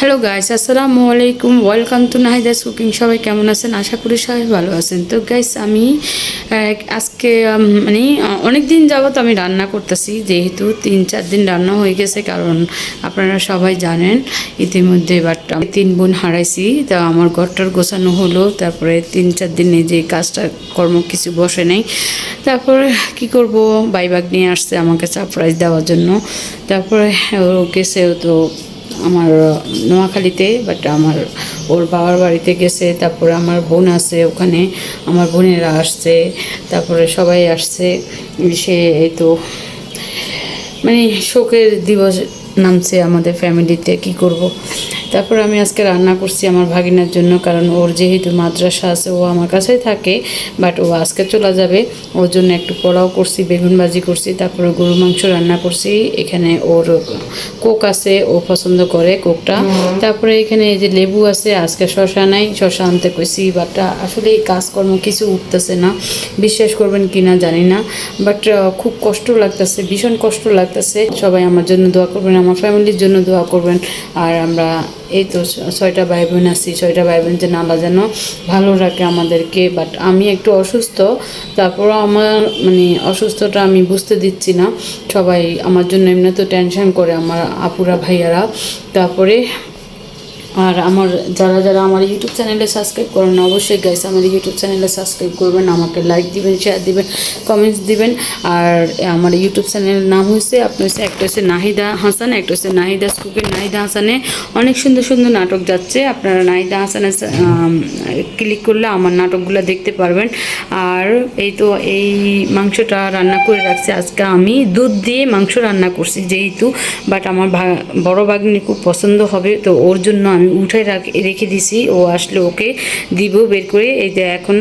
Hello guys, আসসালামু আলাইকুম। Welcome to Nahida's cooking. সবাই কেমন আছেন? আশা করি সবাই ভালো আছেন। তো গাইস, আমি আজকে মানে অনেক দিন যাবত আমি রান্না করতেছি, যেহেতু 3-4 দিন রান্না হয়ে গেছে, কারণ আপনারা সবাই জানেন ইতিমধ্যে। বাট আমি 3 বোন হারাইছি, তা আমার ঘরটার গোছানো হলো, তারপরে 3-4 দিনে যে কাজটা কর্ম কিছু বসে নেই। তারপরে কি করব, বাইবাগ নিয়ে আসছে আমাকে সারপ্রাইজ দেওয়ার জন্য। তারপরে ও গেছেও তো আমার নোয়াখালীতে, বাট ওর বাবার বাড়িতে গেছে। তারপরে আমার বোন আছে ওখানে, আমার বোনেরা আসছে, তারপরে সবাই আসছে। সে এই তো মানে শোকের দিবস নামছে আমাদের ফ্যামিলিতে, কি করব। তারপর আমি আজকে রান্না করছি আমার ভাগিনার জন্য, কারণ ওর যেহেতু মাদ্রাসা আছে, ও আমার কাছেই থাকে, বাট ও আজকে চলে যাবে। ওর জন্য একটু পোলাও করছি, বেগুন ভাজি করছি, তারপরে গরু মাংস রান্না করছি। এখানে ওর কোক আছে, ও পছন্দ করে কোকটা। তারপরে এখানে এই যে লেবু আছে, আজকে শশা নাই, শশা আনতে কইছি, বাট আসলে এই কাজকর্ম কিছু উঠতেছে না, বিশ্বাস করবেন কি না জানি না, বাট খুব কষ্ট লাগতেছে, ভীষণ কষ্ট লাগতেছে। সবাই আমার জন্য দোয়া করবেন, আমার ফ্যামিলির জন্য দোয়া করবেন। আর আমরা এই তো 6টা ভাই বোন আছি, 6টা ভাই বোন যেন আল্লাহ যেন ভালো রাখে আমাদেরকে। বাট আমি একটু অসুস্থ, তারপরও আমার অসুস্থতা আমি বুঝতে দিচ্ছি না। সবাই আমার জন্য এমনি তো টেনশন করে, আমার আপুরা ভাইয়ারা। তারপরে আর আমার যারা যারা আমার ইউটিউব চ্যানেলে সাবস্ক্রাইব করেন, অবশ্যই গাইস আমার ইউটিউব চ্যানেলে সাবস্ক্রাইব করবেন, আমাকে লাইক দিবেন, শেয়ার দিবেন, কমেন্টস দিবেন। আর আমার ইউটিউব চ্যানেলের নাম হচ্ছে একটা হচ্ছে নাহিদা হাসান, একটা হচ্ছে নাহিদাস কুকিং। নাহিদা হাসানে অনেক সুন্দর সুন্দর নাটক যাচ্ছে, আপনারা নাহিদা হাসানে ক্লিক করলে আমার নাটকগুলো দেখতে পারবেন। আর এই তো এই মাংসটা রান্না করে রাখছি, আজকে আমি দুধ দিয়ে মাংস রান্না করছি যেহেতু, বাট আমার বড় ভাগ্নি খুব পছন্দ হবে, তো ওর জন্য আমি উঠে রেখে দিছি। ও আসলে ওকে দিব বের করে। এই যে এখন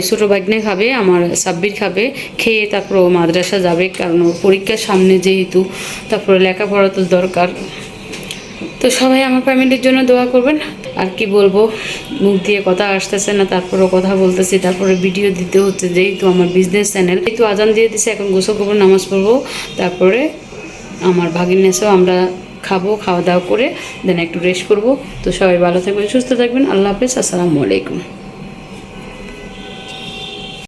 ছোটো ভাগ্নে খাবে, আমার সাব্বির খাবে, খেয়ে তারপর ও মাদ্রাসা যাবে, কারণ ওর পরীক্ষার সামনে যেহেতু, তারপরে লেখাপড়া তো দরকার। তো সবাই আমার ফ্যামিলির জন্য দোয়া করবেন। আর কি বলবো, মুখ দিয়ে কথা আসতেছে না, তারপরেও কথা বলতেছি, তারপরে ভিডিও দিতে হচ্ছে, যেহেতু আমার বিজনেস চ্যানেল। যেহেতু আজান দিয়ে দিছে, এখন গোসল করবো, নামাজ পড়বো, তারপরে আমার ভাগিনেসও আমরা খাবো, খাওয়া দাওয়া করে দেন একটু রেস্ট করবো। তো সবাই ভালো থাকবেন, সুস্থ থাকবেন। আল্লাহ হাফেজ, আসসালামু আলাইকুম।